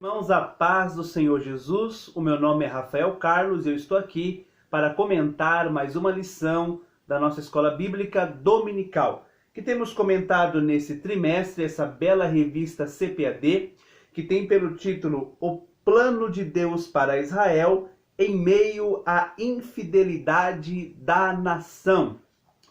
Irmãos, a paz do Senhor Jesus, o meu nome é Rafael Carlos e eu estou aqui para comentar mais uma lição da nossa Escola Bíblica Dominical, que temos comentado nesse trimestre, essa bela revista CPAD, que tem pelo título O Plano de Deus para Israel em meio à infidelidade da nação.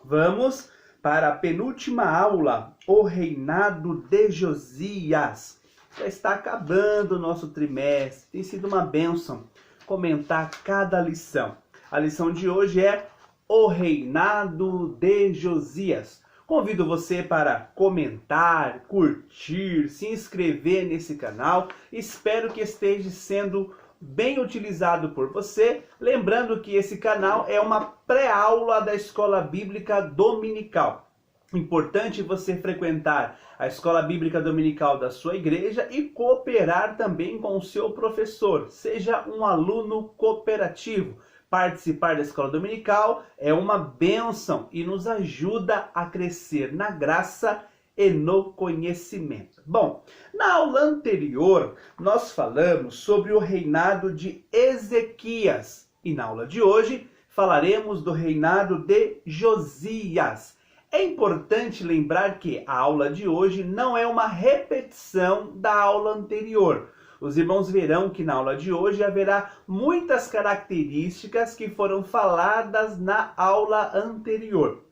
Vamos para a penúltima aula, o reinado de Josias. Já está acabando o nosso trimestre, tem sido uma bênção comentar cada lição. A lição de hoje é o reinado de Josias. Convido você para comentar, curtir, se inscrever nesse canal. Espero que esteja sendo bem utilizado por você. Lembrando que esse canal é uma pré-aula da Escola Bíblica Dominical. Importante você frequentar a Escola Bíblica Dominical da sua igreja e cooperar também com o seu professor. Seja um aluno cooperativo. Participar da Escola Dominical é uma bênção e nos ajuda a crescer na graça e no conhecimento. Bom, na aula anterior nós falamos sobre o reinado de Ezequias e na aula de hoje falaremos do reinado de Josias. É importante lembrar que a aula de hoje não é uma repetição da aula anterior. Os irmãos verão que na aula de hoje haverá muitas características que foram faladas na aula anterior.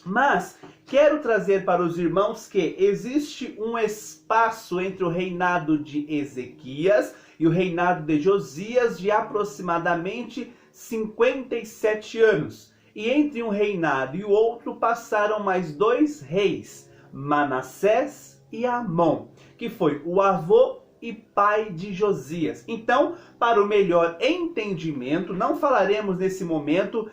Mas quero trazer para os irmãos que existe um espaço entre o reinado de Ezequias e o reinado de Josias de aproximadamente 57 anos. E entre um reinado e o outro passaram mais dois reis, Manassés e Amon, que foi o avô e pai de Josias. Então, para o melhor entendimento, não falaremos nesse momento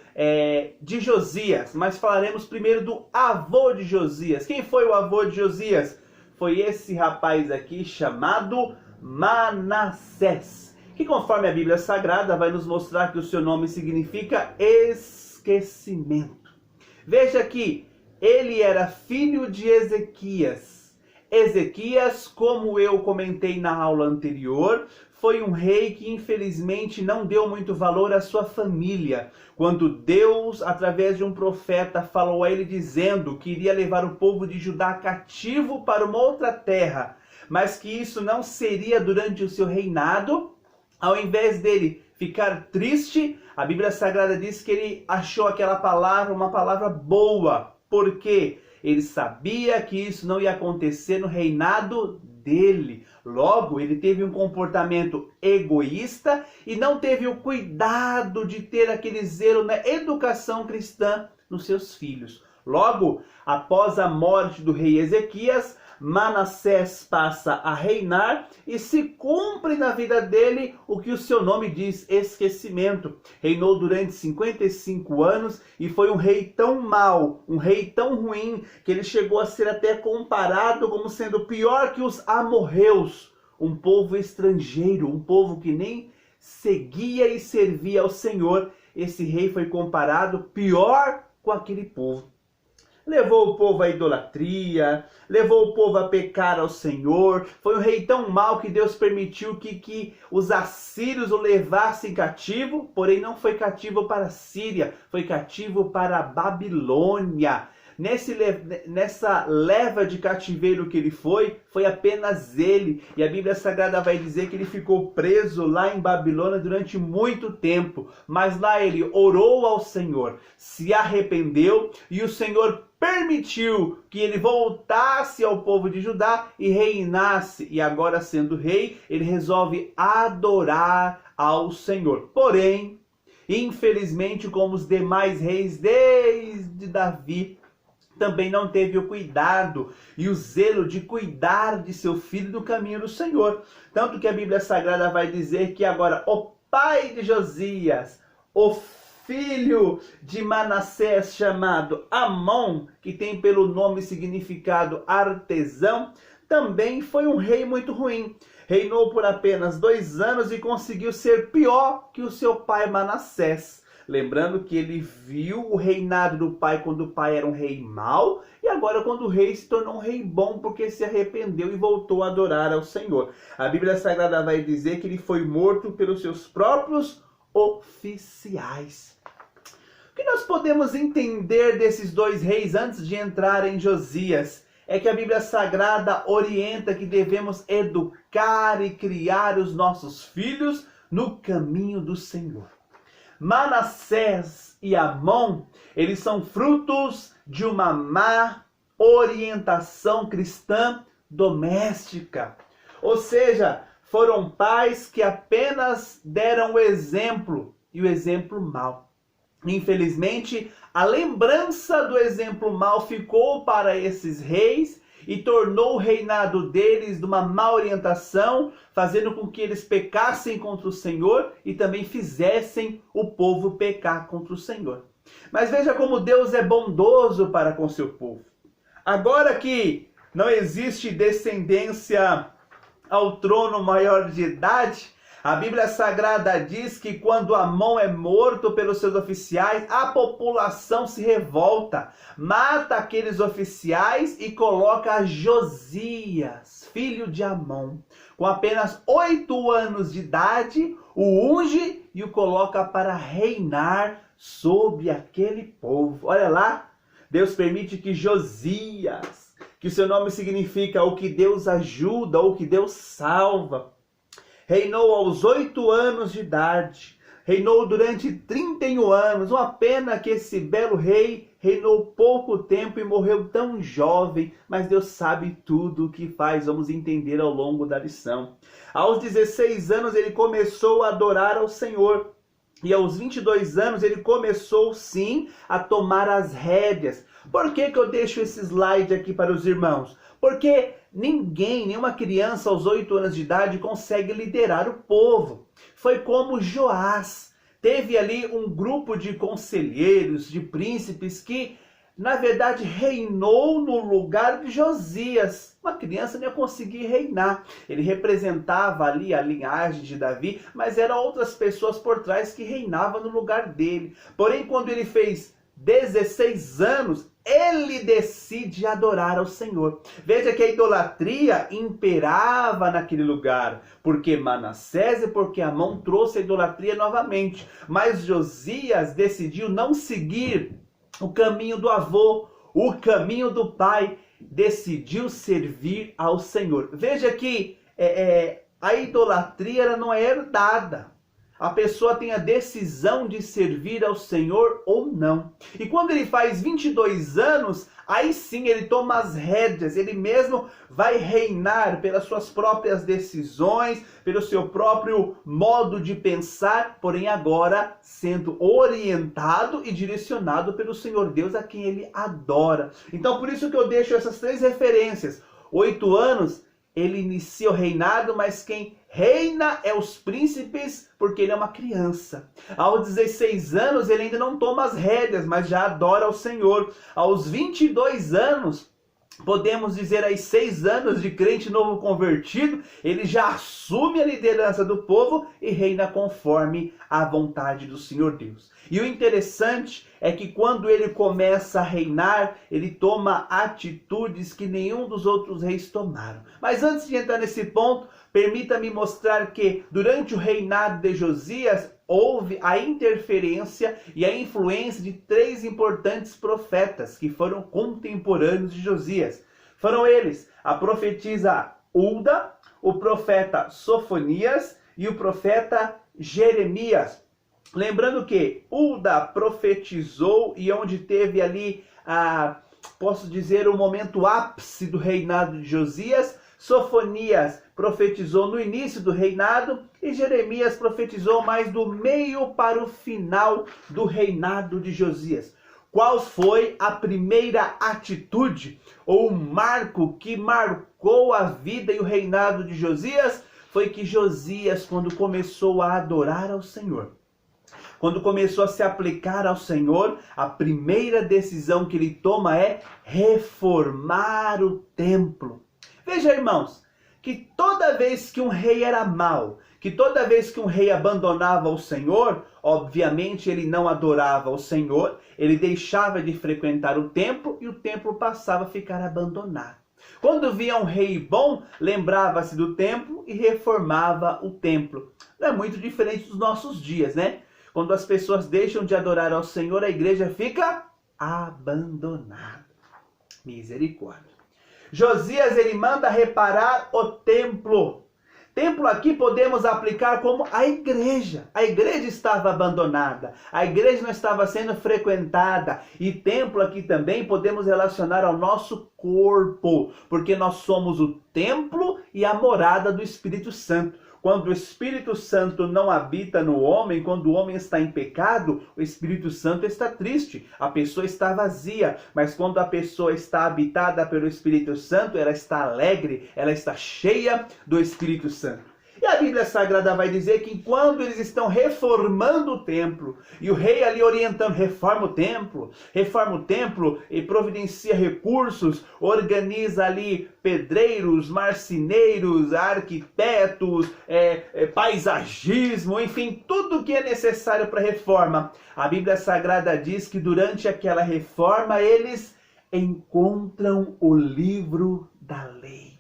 de Josias, mas falaremos primeiro do avô de Josias. Quem foi o avô de Josias? Foi esse rapaz aqui chamado Manassés, que conforme a Bíblia Sagrada vai nos mostrar que o seu nome significa esquecimento. Veja que ele era filho de Ezequias. Ezequias, como eu comentei na aula anterior, foi um rei que infelizmente não deu muito valor à sua família. Quando Deus, através de um profeta, falou a ele dizendo que iria levar o povo de Judá cativo para uma outra terra, mas que isso não seria durante o seu reinado, ao invés dele ficar triste, a Bíblia Sagrada diz que ele achou aquela palavra uma palavra boa, porque ele sabia que isso não ia acontecer no reinado dele. Logo, ele teve um comportamento egoísta e não teve o cuidado de ter aquele zelo na educação cristã nos seus filhos. Logo, após a morte do rei Ezequias, Manassés passa a reinar e se cumpre na vida dele o que o seu nome diz, esquecimento. Reinou durante 55 anos e foi um rei tão mau, um rei tão ruim, que ele chegou a ser até comparado como sendo pior que os amorreus, um povo estrangeiro, um povo que nem seguia e servia ao Senhor. Esse rei foi comparado pior com aquele povo. Levou o povo à idolatria, levou o povo a pecar ao Senhor. Foi um rei tão mau que Deus permitiu que os assírios o levassem cativo, porém não foi cativo para a Síria, foi cativo para a Babilônia. Nessa leva de cativeiro que ele foi apenas ele. E a Bíblia Sagrada vai dizer que ele ficou preso lá em Babilônia durante muito tempo. Mas lá ele orou ao Senhor, se arrependeu e o Senhor permitiu que ele voltasse ao povo de Judá e reinasse. E agora, sendo rei, ele resolve adorar ao Senhor. Porém, infelizmente, como os demais reis desde Davi, também não teve o cuidado e o zelo de cuidar de seu filho no caminho do Senhor. Tanto que a Bíblia Sagrada vai dizer que agora o pai de Josias, o filho de Manassés, chamado Amon, que tem pelo nome significado artesão, também foi um rei muito ruim. Reinou por apenas 2 anos e conseguiu ser pior que o seu pai Manassés. Lembrando que ele viu o reinado do pai quando o pai era um rei mau, e agora quando o rei se tornou um rei bom porque se arrependeu e voltou a adorar ao Senhor. A Bíblia Sagrada vai dizer que ele foi morto pelos seus próprios oficiais. O que nós podemos entender desses dois reis antes de entrar em Josias? É que a Bíblia Sagrada orienta que devemos educar e criar os nossos filhos no caminho do Senhor. Manassés e Amon, eles são frutos de uma má orientação cristã doméstica. Ou seja, foram pais que apenas deram o exemplo, e o exemplo mau. Infelizmente, a lembrança do exemplo mau ficou para esses reis e tornou o reinado deles de uma má orientação, fazendo com que eles pecassem contra o Senhor e também fizessem o povo pecar contra o Senhor. Mas veja como Deus é bondoso para com seu povo. Agora que não existe descendência ao trono maior de idade, a Bíblia Sagrada diz que quando Amon é morto pelos seus oficiais, a população se revolta, mata aqueles oficiais e coloca Josias, filho de Amon, com apenas 8 anos de idade, o unge e o coloca para reinar sobre aquele povo. Olha lá, Deus permite que Josias, que o seu nome significa o que Deus ajuda ou o que Deus salva, reinou aos 8 anos de idade, reinou durante 31 anos. Uma pena que esse belo rei reinou pouco tempo e morreu tão jovem, mas Deus sabe tudo o que faz, vamos entender ao longo da lição. Aos 16 anos ele começou a adorar ao Senhor, e aos 22 anos ele começou sim a tomar as rédeas. Por que eu deixo esse slide aqui para os irmãos? Porque nenhuma criança aos 8 anos de idade consegue liderar o povo. Foi como Joás. Teve ali um grupo de conselheiros, de príncipes que, na verdade, reinou no lugar de Josias. Uma criança não ia conseguir reinar. Ele representava ali a linhagem de Davi, mas eram outras pessoas por trás que reinavam no lugar dele. Porém, quando ele fez 16 anos, ele decide adorar ao Senhor. Veja que a idolatria imperava naquele lugar, porque Manassés e porque Amon trouxe a idolatria novamente. Mas Josias decidiu não seguir o caminho do avô, o caminho do pai, decidiu servir ao Senhor. Veja que a idolatria ela não é herdada. A pessoa tem a decisão de servir ao Senhor ou não. E quando ele faz 22 anos, aí sim ele toma as rédeas, ele mesmo vai reinar pelas suas próprias decisões, pelo seu próprio modo de pensar, porém agora sendo orientado e direcionado pelo Senhor Deus a quem ele adora. Então por isso que eu deixo essas 3 referências. 8 anos, ele inicia o reinado, mas quem reina é os príncipes, porque ele é uma criança. Aos 16 anos, ele ainda não toma as rédeas, mas já adora ao Senhor. Aos 22 anos, podemos dizer aí 6 anos de crente novo convertido, ele já assume a liderança do povo e reina conforme a vontade do Senhor Deus. E o interessante é que quando ele começa a reinar, ele toma atitudes que nenhum dos outros reis tomaram. Mas antes de entrar nesse ponto, permita-me mostrar que durante o reinado de Josias, houve a interferência e a influência de 3 importantes profetas que foram contemporâneos de Josias. Foram eles a profetisa Hulda, o profeta Sofonias e o profeta Jeremias. Lembrando que Hulda profetizou e onde teve ali, posso dizer, o momento ápice do reinado de Josias. Sofonias profetizou no início do reinado e Jeremias profetizou mais do meio para o final do reinado de Josias. Qual foi a primeira atitude ou marco que marcou a vida e o reinado de Josias? Foi que Josias, quando começou a adorar ao Senhor, quando começou a se aplicar ao Senhor, a primeira decisão que ele toma é reformar o templo. Veja, irmãos, que toda vez que um rei era mau, que toda vez que um rei abandonava o Senhor, obviamente ele não adorava o Senhor, ele deixava de frequentar o templo e o templo passava a ficar abandonado. Quando via um rei bom, lembrava-se do templo e reformava o templo. Não é muito diferente dos nossos dias, né? Quando as pessoas deixam de adorar ao Senhor, a igreja fica abandonada. Misericórdia. Josias, ele manda reparar o templo. Templo aqui podemos aplicar como a igreja. A igreja estava abandonada. A igreja não estava sendo frequentada. E templo aqui também podemos relacionar ao nosso corpo. Porque nós somos o templo e a morada do Espírito Santo. Quando o Espírito Santo não habita no homem, quando o homem está em pecado, o Espírito Santo está triste, a pessoa está vazia. Mas quando a pessoa está habitada pelo Espírito Santo, ela está alegre, ela está cheia do Espírito Santo. E a Bíblia Sagrada vai dizer que quando eles estão reformando o templo, e o rei ali orientando, reforma o templo e providencia recursos, organiza ali pedreiros, marceneiros, arquitetos, paisagismo, enfim, tudo que é necessário para a reforma. A Bíblia Sagrada diz que durante aquela reforma eles encontram o livro da lei.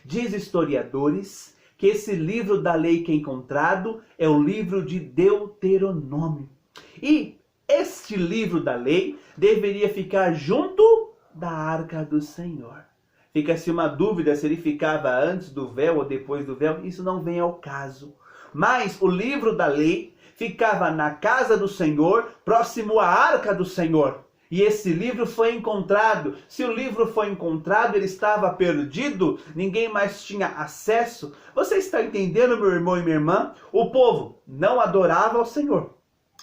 Diz historiadores que esse livro da lei que é encontrado é o livro de Deuteronômio. E este livro da lei deveria ficar junto da arca do Senhor. Fica-se uma dúvida se ele ficava antes do véu ou depois do véu, isso não vem ao caso. Mas o livro da lei ficava na casa do Senhor, próximo à arca do Senhor. E esse livro foi encontrado. Se o livro foi encontrado, ele estava perdido, ninguém mais tinha acesso. Você está entendendo, meu irmão e minha irmã? O povo não adorava ao Senhor.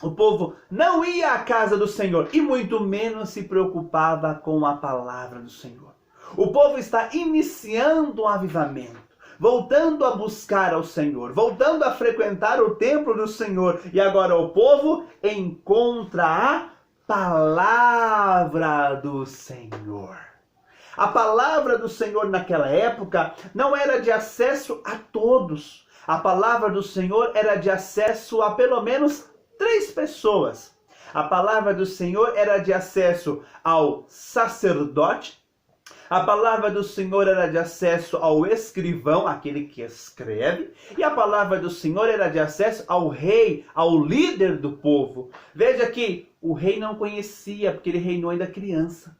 O povo não ia à casa do Senhor e muito menos se preocupava com a palavra do Senhor. O povo está iniciando um avivamento, voltando a buscar ao Senhor, voltando a frequentar o templo do Senhor. E agora o povo encontra a palavra do Senhor. A palavra do Senhor naquela época não era de acesso a todos. A palavra do Senhor era de acesso a pelo menos 3 pessoas. A palavra do Senhor era de acesso ao sacerdote. A palavra do Senhor era de acesso ao escrivão, aquele que escreve. E a palavra do Senhor era de acesso ao rei, ao líder do povo. Veja que o rei não conhecia, porque ele reinou ainda criança.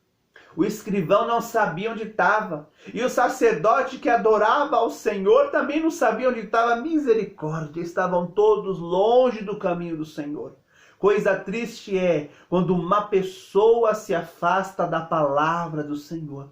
O escrivão não sabia onde estava. E o sacerdote que adorava ao Senhor também não sabia onde estava. Misericórdia, estavam todos longe do caminho do Senhor. Coisa triste é quando uma pessoa se afasta da palavra do Senhor.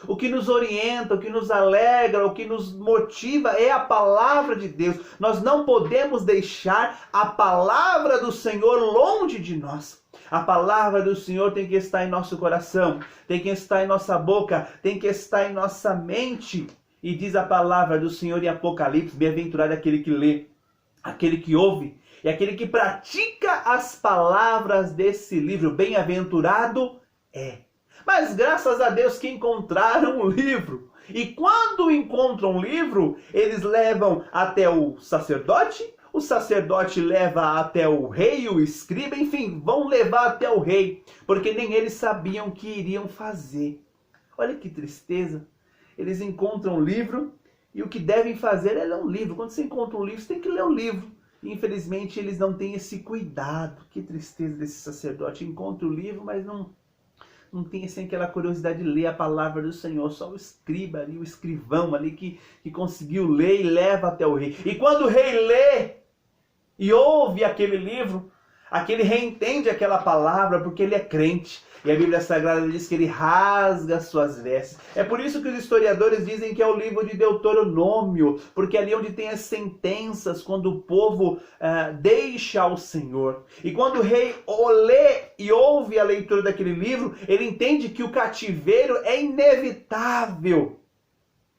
O que nos orienta, o que nos alegra, o que nos motiva é a palavra de Deus. Nós não podemos deixar a palavra do Senhor longe de nós. A palavra do Senhor tem que estar em nosso coração, tem que estar em nossa boca, tem que estar em nossa mente. E diz a palavra do Senhor em Apocalipse: bem-aventurado é aquele que lê, aquele que ouve e aquele que pratica as palavras desse livro. Bem-aventurado é. Mas graças a Deus que encontraram o livro. E quando encontram o livro, eles levam até o sacerdote leva até o rei, o escriba, enfim, vão levar até o rei, porque nem eles sabiam o que iriam fazer. Olha que tristeza. Eles encontram o livro e o que devem fazer é ler um livro. Quando você encontra um livro, você tem que ler o livro. E, infelizmente, eles não têm esse cuidado. Que tristeza desse sacerdote. Encontra o livro, mas não tem assim aquela curiosidade de ler a palavra do Senhor. Só o escriba ali, o escrivão ali que conseguiu ler e leva até o rei. E quando o rei lê e ouve aquele livro, aquele rei entende aquela palavra porque ele é crente. E a Bíblia Sagrada diz que ele rasga suas vestes. É por isso que os historiadores dizem que é o livro de Deuteronômio, porque ali é onde tem as sentenças, quando o povo deixa o Senhor. E quando o rei lê e ouve a leitura daquele livro, ele entende que o cativeiro é inevitável.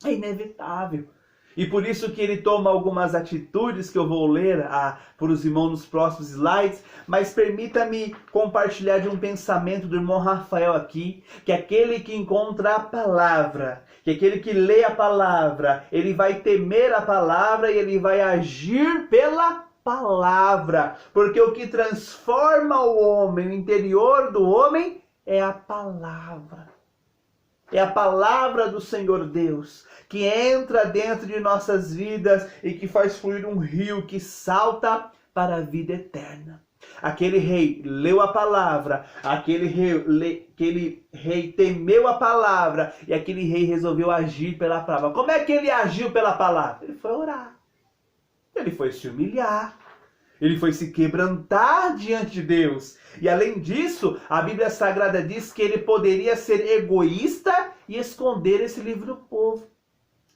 É inevitável. E por isso que ele toma algumas atitudes que eu vou ler para os irmãos nos próximos slides. Mas permita-me compartilhar de um pensamento do irmão Rafael aqui. Que aquele que encontra a palavra, que aquele que lê a palavra, ele vai temer a palavra e ele vai agir pela palavra. Porque o que transforma o homem, o interior do homem, é a palavra. É a palavra do Senhor Deus, que entra dentro de nossas vidas e que faz fluir um rio que salta para a vida eterna. Aquele rei leu a palavra, aquele rei temeu a palavra e aquele rei resolveu agir pela palavra. Como é que ele agiu pela palavra? Ele foi orar, ele foi se humilhar, ele foi se quebrantar diante de Deus. E além disso, a Bíblia Sagrada diz que ele poderia ser egoísta e esconder esse livro do povo.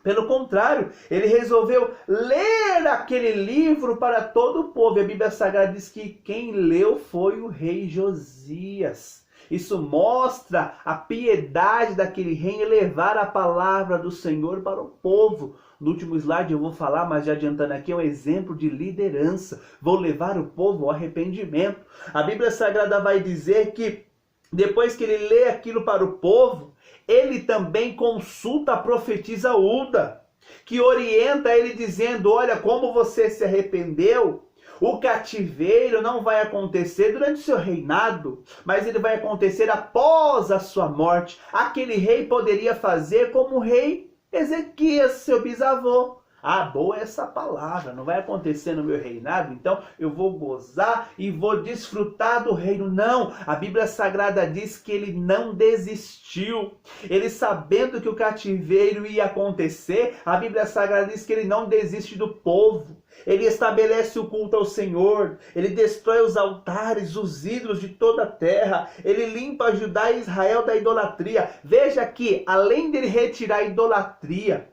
Pelo contrário, ele resolveu ler aquele livro para todo o povo. E a Bíblia Sagrada diz que quem leu foi o rei Josias. Isso mostra a piedade daquele rei em levar a palavra do Senhor para o povo. No último slide eu vou falar, mas já adiantando aqui, é um exemplo de liderança. Vou levar o povo ao arrependimento. A Bíblia Sagrada vai dizer que depois que ele lê aquilo para o povo, ele também consulta a profetisa Hulda, que orienta ele dizendo, olha, como você se arrependeu, o cativeiro não vai acontecer durante o seu reinado, mas ele vai acontecer após a sua morte. Aquele rei poderia fazer como o rei Ezequias, seu bisavô. Ah, boa essa palavra, não vai acontecer no meu reinado, então eu vou gozar e vou desfrutar do reino. Não, a Bíblia Sagrada diz que ele não desistiu. Ele, sabendo que o cativeiro ia acontecer, a Bíblia Sagrada diz que ele não desiste do povo. Ele estabelece o culto ao Senhor, ele destrói os altares, os ídolos de toda a terra, ele limpa Judá e Israel da idolatria. Veja que, além dele retirar a idolatria,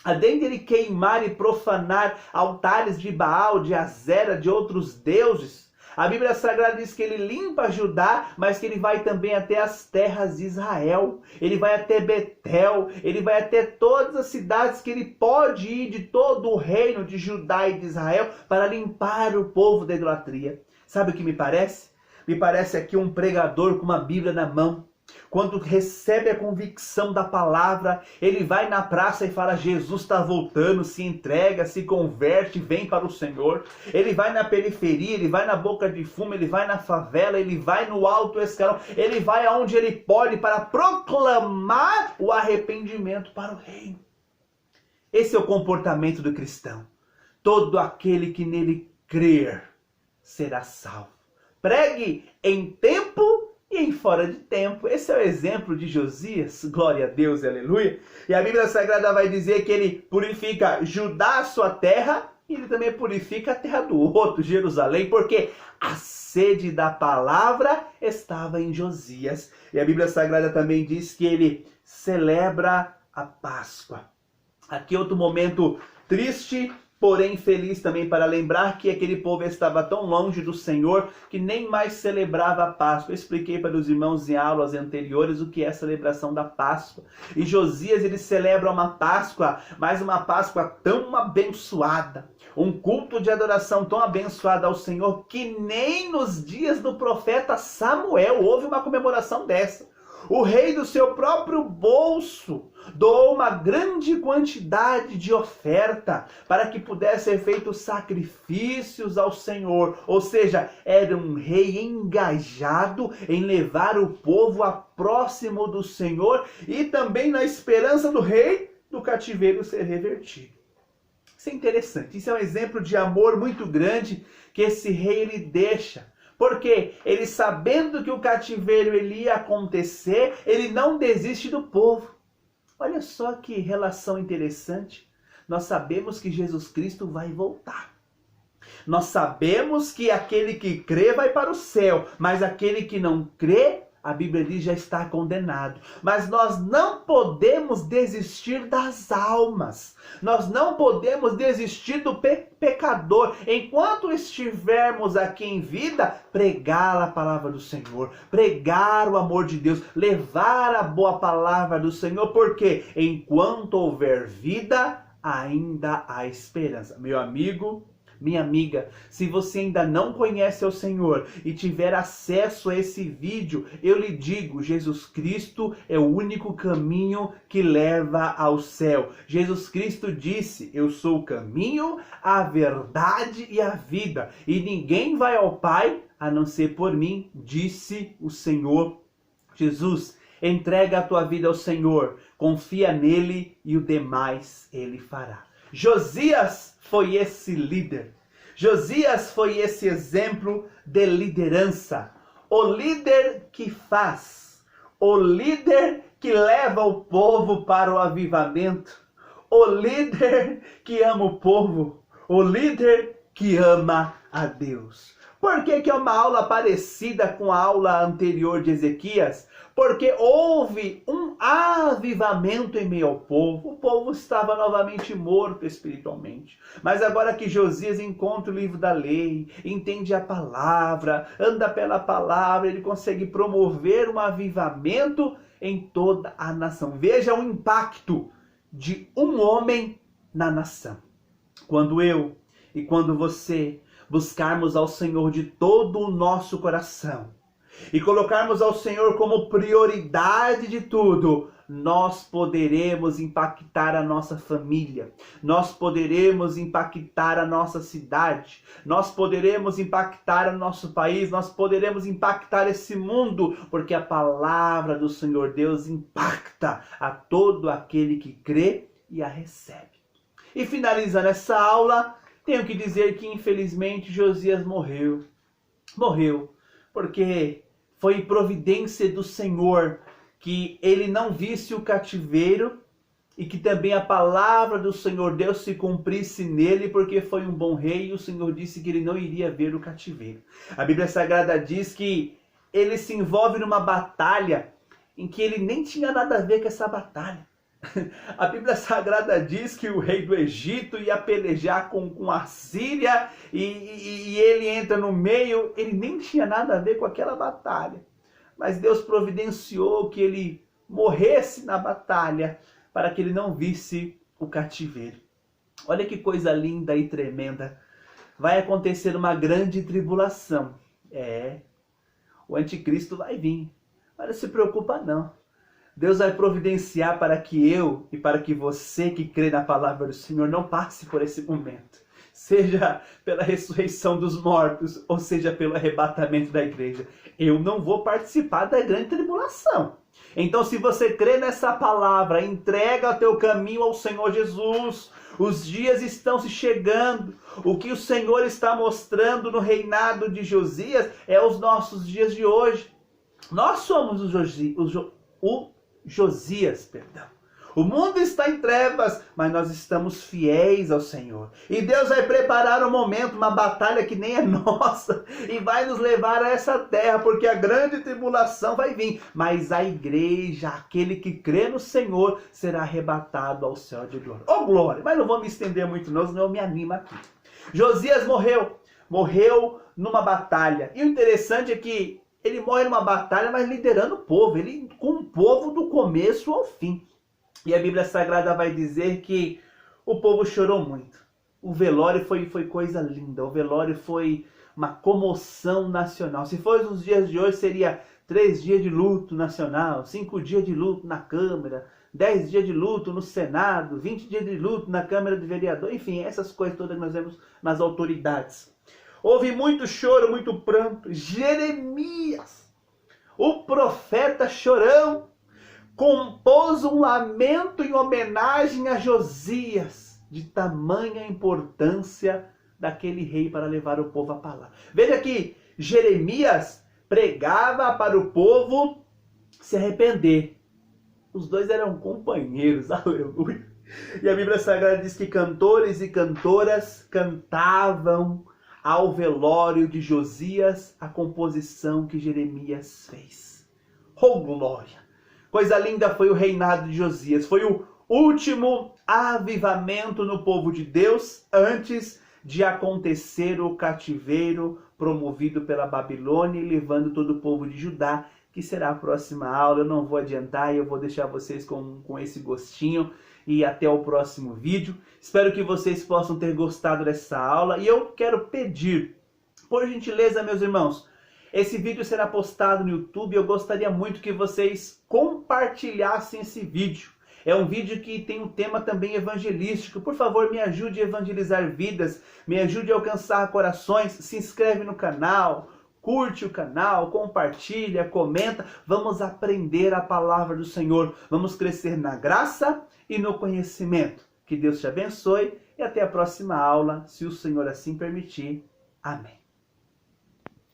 além de ele queimar e profanar altares de Baal, de Azera, de outros deuses, a Bíblia Sagrada diz que ele limpa Judá, mas que ele vai também até as terras de Israel. Ele vai até Betel, ele vai até todas as cidades que ele pode ir de todo o reino de Judá e de Israel para limpar o povo da idolatria. Sabe o que me parece? Me parece aqui um pregador com uma Bíblia na mão. Quando recebe a convicção da palavra, ele vai na praça e fala, Jesus está voltando, se entrega, se converte, vem para o Senhor. Ele vai na periferia, ele vai na boca de fumo, ele vai na favela, ele vai no alto escalão, ele vai aonde ele pode para proclamar o arrependimento para o reino. Esse é o comportamento do cristão. Todo aquele que nele crer será salvo. Pregue em tempo e em fora de tempo. Esse é o exemplo de Josias, glória a Deus, aleluia. E a Bíblia Sagrada vai dizer que ele purifica Judá, sua terra, e ele também purifica a terra do outro, Jerusalém, porque a sede da palavra estava em Josias. E a Bíblia Sagrada também diz que ele celebra a Páscoa. Aqui outro momento triste, porém feliz também, para lembrar que aquele povo estava tão longe do Senhor que nem mais celebrava a Páscoa. Eu expliquei para os irmãos em aulas anteriores o que é a celebração da Páscoa. E Josias, ele celebra uma Páscoa, mas uma Páscoa tão abençoada, um culto de adoração tão abençoado ao Senhor, que nem nos dias do profeta Samuel houve uma comemoração dessa. O rei do seu próprio bolso doou uma grande quantidade de oferta para que pudesse ser feitos sacrifícios ao Senhor. Ou seja, era um rei engajado em levar o povo a próximo do Senhor e também na esperança do rei do cativeiro ser revertido. Isso é interessante. Isso é um exemplo de amor muito grande que esse rei ele deixa. Porque ele, sabendo que o cativeiro ele ia acontecer, ele não desiste do povo. Olha só que relação interessante. Nós sabemos que Jesus Cristo vai voltar. Nós sabemos que aquele que crê vai para o céu, mas aquele que não crê, a Bíblia diz, já está condenado. Mas nós não podemos desistir das almas. Nós não podemos desistir do pecador. Enquanto estivermos aqui em vida, pregar a palavra do Senhor, pregar o amor de Deus, levar a boa palavra do Senhor, porque enquanto houver vida, ainda há esperança. Meu amigo, minha amiga, se você ainda não conhece o Senhor e tiver acesso a esse vídeo, eu lhe digo, Jesus Cristo é o único caminho que leva ao céu. Jesus Cristo disse, eu sou o caminho, a verdade e a vida, e ninguém vai ao Pai a não ser por mim, disse o Senhor Jesus. Entrega a tua vida ao Senhor, confia nele e o demais ele fará. Josias foi esse líder. Josias foi esse exemplo de liderança. O líder que faz. O líder que leva o povo para o avivamento. O líder que ama o povo. O líder que ama a Deus. Por que é uma aula parecida com a aula anterior de Ezequias? Porque houve um avivamento em meio ao povo. O povo estava novamente morto espiritualmente. Mas agora que Josias encontra o livro da lei, entende a palavra, anda pela palavra, ele consegue promover um avivamento em toda a nação. Veja o impacto de um homem na nação. Quando eu e quando você buscarmos ao Senhor de todo o nosso coração e colocarmos ao Senhor como prioridade de tudo, nós poderemos impactar a nossa família, nós poderemos impactar a nossa cidade, nós poderemos impactar o nosso país, nós poderemos impactar esse mundo, porque a palavra do Senhor Deus impacta a todo aquele que crê e a recebe. E finalizando essa aula, tenho que dizer que infelizmente Josias morreu. Morreu porque foi providência do Senhor que ele não visse o cativeiro e que também a palavra do Senhor Deus se cumprisse nele, porque foi um bom rei e o Senhor disse que ele não iria ver o cativeiro. A Bíblia Sagrada diz que ele se envolve numa batalha em que ele nem tinha nada a ver com essa batalha. A Bíblia Sagrada diz que o rei do Egito ia pelejar com a Síria e ele entra no meio, ele nem tinha nada a ver com aquela batalha. Mas Deus providenciou que ele morresse na batalha para que ele não visse o cativeiro. Olha que coisa linda e tremenda. Vai acontecer uma grande tribulação. O anticristo vai vir. Mas não se preocupa não. Deus vai providenciar para que eu e para que você que crê na palavra do Senhor não passe por esse momento. Seja pela ressurreição dos mortos, ou seja pelo arrebatamento da igreja. Eu não vou participar da grande tribulação. Então, se você crê nessa palavra, entrega o teu caminho ao Senhor Jesus. Os dias estão se chegando. O que o Senhor está mostrando no reinado de Josias é os nossos dias de hoje. Nós somos Josias. O mundo está em trevas, mas nós estamos fiéis ao Senhor. E Deus vai preparar um momento, uma batalha que nem é nossa, e vai nos levar a essa terra, porque a grande tribulação vai vir. Mas a igreja, aquele que crê no Senhor, será arrebatado ao céu de glória. Oh, glória! Mas não vou me estender muito não, senão eu me animo aqui. Josias morreu numa batalha. E o interessante é que ele morre numa batalha, mas liderando o povo. Ele com o povo do começo ao fim. E a Bíblia Sagrada vai dizer que o povo chorou muito. O velório foi coisa linda. O velório foi uma comoção nacional. Se fosse nos dias de hoje, seria 3 dias de luto nacional, 5 dias de luto na Câmara, 10 dias de luto no Senado, 20 dias de luto na Câmara de Vereador. Enfim, essas coisas todas que nós vemos nas autoridades. Houve muito choro, muito pranto. Jeremias, o profeta chorão, compôs um lamento em homenagem a Josias, de tamanha importância daquele rei para levar o povo à palavra. Veja que Jeremias pregava para o povo se arrepender. Os dois eram companheiros, aleluia. E a Bíblia Sagrada diz que cantores e cantoras cantavam ao velório de Josias a composição que Jeremias fez. Oh, glória! Coisa linda foi o reinado de Josias. Foi o último avivamento no povo de Deus antes de acontecer o cativeiro promovido pela Babilônia e levando todo o povo de Judá, que será a próxima aula. Eu não vou adiantar e eu vou deixar vocês com esse gostinho e até o próximo vídeo. Espero que vocês possam ter gostado dessa aula e eu quero pedir, por gentileza, meus irmãos, esse vídeo será postado no YouTube e eu gostaria muito que vocês compartilhassem esse vídeo. É um vídeo que tem um tema também evangelístico. Por favor, me ajude a evangelizar vidas, me ajude a alcançar corações. Se inscreve no canal, curte o canal, compartilha, comenta. Vamos aprender a palavra do Senhor. Vamos crescer na graça e no conhecimento. Que Deus te abençoe e até a próxima aula, se o Senhor assim permitir. Amém.